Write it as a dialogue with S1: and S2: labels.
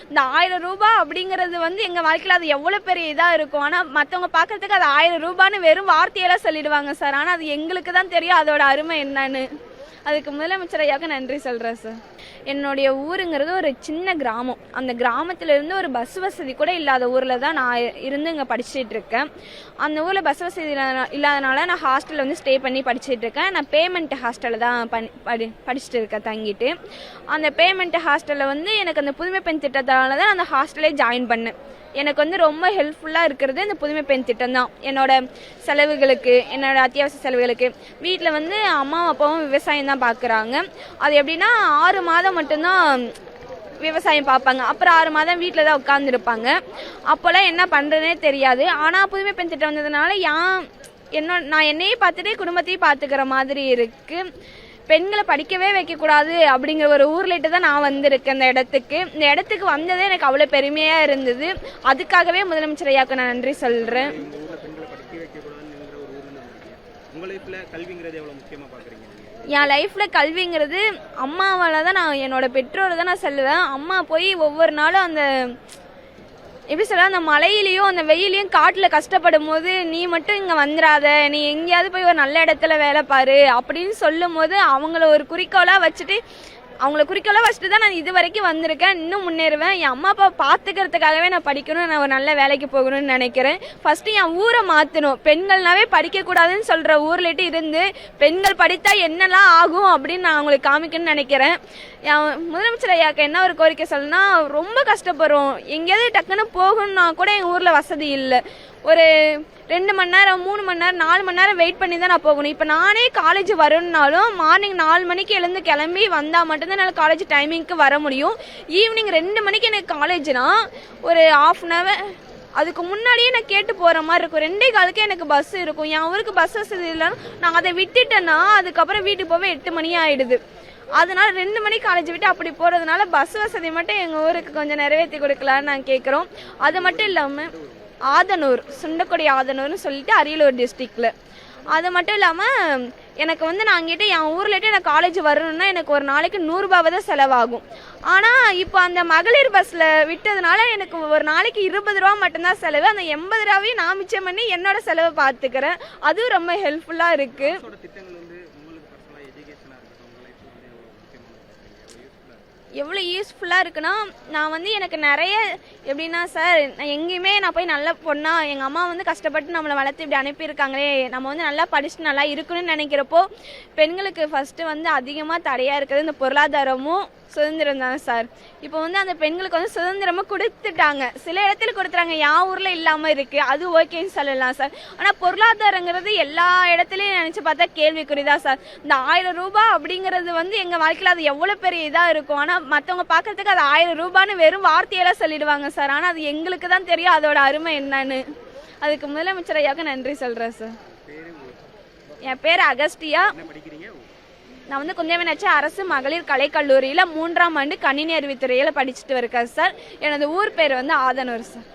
S1: இந்த 1000 ரூபாய் அப்படிங்கிறது வந்து எங்கள் வாழ்க்கையில் அது எவ்வளோ பெரிய இதாக இருக்கும். ஆனால் மற்றவங்க பார்க்கறதுக்கு அது 1000 ரூபான்னு வெறும் வார்த்தையெல்லாம் சொல்லிடுவாங்க சார். ஆனால் அது எங்களுக்கு தான் தெரியும் அதோட அருமை என்னன்னு. அதுக்கு முதலமைச்சர் ஐயாவுக்கு நன்றி சொல்கிறேன் சார். என்னுடைய ஊருங்கிறது ஒரு சின்ன கிராமம். அந்த கிராமத்திலேருந்து ஒரு பஸ் வசதி கூட இல்லாத ஊரில் தான் நான் இருந்து இங்கே படிச்சுட்டு இருக்கேன். அந்த ஊரில் பஸ் வசதி இல்லாதனால நான் ஹாஸ்டலில் வந்து ஸ்டே பண்ணி படிச்சுட்டு இருக்கேன். நான் பேமெண்ட் ஹாஸ்டலில் தான் படிச்சுட்டு இருக்கேன் தங்கிட்டு. அந்த பேமெண்ட் ஹாஸ்டலில் வந்து எனக்கு அந்த புதுமை பெண் திட்டத்தால் தான் அந்த ஹாஸ்டலே ஜாயின் பண்ணேன். எனக்கு வந்து ரொம்ப ஹெல்ப்ஃபுல்லாக இருக்கிறது இந்த புதுமை பெண் திட்டம் தான். என்னோட செலவுகளுக்கு, என்னோட அத்தியாவசிய செலவுகளுக்கு. வீட்டில் வந்து அம்மாவும் அப்பாவும் விவசாயம் தான் பார்க்குறாங்க. அது எப்படின்னா 6 மாதம் மட்டும்தான் விவசாயம் பார்ப்பாங்க. அப்புறம் 6 மாதம் வீட்டில் தான் உட்காந்துருப்பாங்க. அப்போல்லாம் என்ன பண்ணுறதுனே தெரியாது. ஆனால் புதுமை பெண் திட்டம் வந்ததுனால நான் என்னையே பார்த்துட்டு குடும்பத்தையும் பார்த்துக்கிற மாதிரி இருக்குது. பெண்களை படிக்கவே வைக்கக்கூடாது அப்படிங்கிற ஒரு ஊர்லேட்டு தான் நான் வந்திருக்கேன். இந்த இடத்துக்கு வந்ததே எனக்கு அவ்வளோ பெருமையாக இருந்தது. அதுக்காகவே முதலமைச்சர் ஐயாவுக்கு நான் நன்றி சொல்கிறேன். என் லைஃப்பில் கல்விங்கிறது அம்மாவால் தான். நான் என்னோட பெற்றோரை தான் நான் சொல்லுவேன். அம்மா போய் ஒவ்வொரு நாளும் அந்த எப்படி சொல்ல, அந்த மழையிலையும் அந்த வெயிலையும் காட்டில் கஷ்டப்படும் போது நீ மட்டும் இங்கே வந்துடாத, நீ எங்கேயாவது போய் ஒரு நல்ல இடத்துல வேலை பாரு அப்படின்னு சொல்லும் போது அவங்கள ஒரு குறிக்கோளாக வச்சுட்டு தான் நான் இது வரைக்கும் வந்திருக்கேன். இன்னும் முன்னேறுவேன். என் அம்மா அப்பா பார்த்துக்கிறதுக்காகவே நான் படிக்கணும், நான் ஒரு நல்ல வேலைக்கு போகணும்னு நினைக்கிறேன். ஃபஸ்ட்டு என் ஊரை மாற்றணும். பெண்கள்னாவே படிக்கக்கூடாதுன்னு சொல்கிற ஊர்லேட்டு இருந்து பெண்கள் படித்தா என்னெல்லாம் ஆகும் அப்படின்னு நான் அவங்களுக்கு காமிக்கணும்னு நினைக்கிறேன். என் முதலமைச்சர் ஐயாவுக்கு என்ன ஒரு கோரிக்கை சொல்லணும்னா, ரொம்ப கஷ்டப்படுறோம். எங்கேயாவது டக்குன்னு போகணும்னா கூட எங்கள் ஊரில் வசதி இல்லை. ஒரு 2 மணி நேரம், 3 மணி நேரம், 4 மணி நேரம் வெயிட் பண்ணி தான் நான் போகணும். இப்போ நானே காலேஜ் வரணுன்னாலும் மார்னிங் 4 மணிக்கு எழுந்து கிளம்பி வந்தால் மட்டும்தான் என்னால் காலேஜ் டைமிங்க்கு வர முடியும். ஈவினிங் 2 மணிக்கு எனக்கு காலேஜ்னா ஒரு 1/2 அன் ஹவர் அதுக்கு முன்னாடியே நான் கேட்டு போகிற மாதிரி இருக்கும். 2:15 எனக்கு பஸ் இருக்கும். என் ஊருக்கு பஸ் வசதி இல்லைன்னா நான் அதை விட்டுட்டேன்னா அதுக்கப்புறம் வீட்டுக்கு போக 8 மணி ஆகிடுது. அதனால 2 மணிக்கு காலேஜ் விட்டு அப்படி போகிறதுனால பஸ் வசதி மட்டும் எங்கள் ஊருக்கு கொஞ்சம் நிறைவேற்றி கொடுக்கலான்னு நான் கேட்குறோம். அது மட்டும் இல்லாமல் ஆதனூர், சுண்டக்கொடி ஆதனூர்னு சொல்லிட்டு அரியலூர் டிஸ்ட்ரிக்டில். அது மட்டும் இல்லாமல் எனக்கு வந்து நான் அங்கிட்ட என் ஊர்லேட்டு எனக்கு காலேஜ் வரணும்னா எனக்கு ஒரு நாளைக்கு 100 ரூபாவை தான் செலவாகும். ஆனால் இப்போ அந்த மகளிர் பஸ்ஸில் விட்டதுனால எனக்கு ஒரு நாளைக்கு 20 ரூபா மட்டும்தான் செலவு. அந்த 80 ரூபாவையும் நான் மிச்சம் பண்ணி என்னோட செலவை பார்த்துக்கிறேன். அதுவும் ரொம்ப ஹெல்ப்ஃபுல்லாக இருக்குது. எவ்வளோ யூஸ்ஃபுல்லாக இருக்குன்னா, நான் வந்து எனக்கு நிறைய எப்படின்னா சார், நான் எங்கேயுமே நான் போய் நல்ல பொண்ணாக எங்கள் அம்மா வந்து கஷ்டப்பட்டு நம்மளை வளர்த்து இப்படி அனுப்பியிருக்காங்களே, நம்ம வந்து நல்லா படிச்சுட்டு நல்லா இருக்கணும்னு நினைக்கிறப்போ பெண்களுக்கு ஃபஸ்ட்டு வந்து அதிகமாக தடையாக இருக்கிறது இந்த பொருளாதாரமும் சுதந்திரம் தான் சார். இப்போ வந்து அந்த பெண்களுக்கு வந்து சுதந்திரமாக கொடுத்துட்டாங்க. சில இடத்துல கொடுத்துறாங்க, என் ஊரில் இல்லாமல் இருக்குது, அது ஓகேன்னு சொல்லலாம் சார். ஆனால் பொருளாதாரங்கிறது எல்லா இடத்துலையும் நினச்சி பார்த்தா கேள்விக்குறிதான் சார். இந்த 1000 ரூபாய் அப்படிங்கிறது வந்து எங்கள் வாழ்க்கையில் அது எவ்வளோ பெரிய இதாக இருக்கும். ஆனால் மற்றவங்க பார்க்கறதுக்கு அது 1000 ரூபான்னு வெறும் வார்த்தையெல்லாம் சொல்லிடுவாங்க சார். ஆனால் அது எங்களுக்கு தான் தெரியும் அதோட அருமை என்னன்னு. அதுக்கு முதலமைச்சர் ஐயாவுக்கு நன்றி சொல்கிறேன் சார். என் பேர் அகஸ்டியா. நான் வந்து குந்தேவனாச்சி அரசு மகளிர் கலைக்கல்லூரியில் 3ஆம் ஆண்டு கணினி அறிவித்துறையில் படிச்சுட்டு இருக்கேன் சார். எனது ஊர் பேர் வந்து ஆதனூர் சார்.